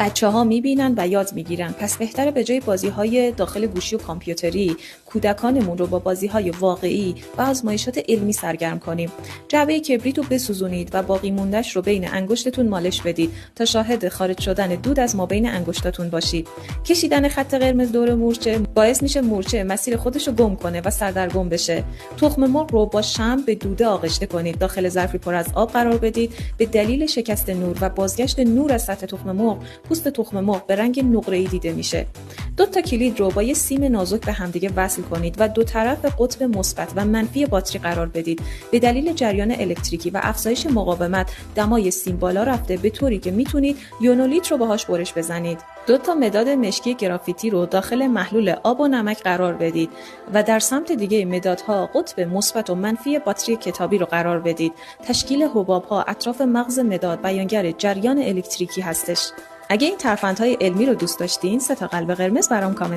بچه‌ها می‌بینن و یاد می‌گیرن، پس بهتره به جای بازی‌های داخل گوشی و کامپیوتری کودکانمون رو با بازی‌های واقعی و آزمایشات علمی سرگرم کنیم. جعبه کبریت رو بسوزونید و باقی مونده‌اش رو بین انگشتتون مالش بدید تا شاهد خارج شدن دود از مابین انگشتاتون باشید. کشیدن خط قرمز دور مورچه باعث میشه مورچه مسیر خودش رو گم کنه و سردرگم بشه. تخم مرغ رو با شمع به دوده آغشته کنید. داخل ظرفی پر از آب قرار بدید. به دلیل شکست نور و بازگشت نور از سطح تخم مرغ، پوست تخم مرغ به رنگ نقره‌ای دیده میشه. 2 تا کلید رو با یه سیم نازک به همدیگه وصل کنید و دو طرف قطب مثبت و منفی باتری قرار بدید. به دلیل جریان الکتریکی و افزایش مقاومت دمای سیم بالا رفته، به طوری که میتونید یونولیت رو باهاش برش بزنید. 2 تا مداد مشکی گرافیتی رو داخل محلول آب و نمک قرار بدید و در سمت دیگه مدادها قطب مثبت و منفی باتری کتابی رو قرار بدید. تشکیل حباب‌ها اطراف مغز مداد بیانگر جریان الکتریکی هستش. اگه این ترفندهای علمی رو دوست داشتین، 3 تا قلب قرمز برام کامنت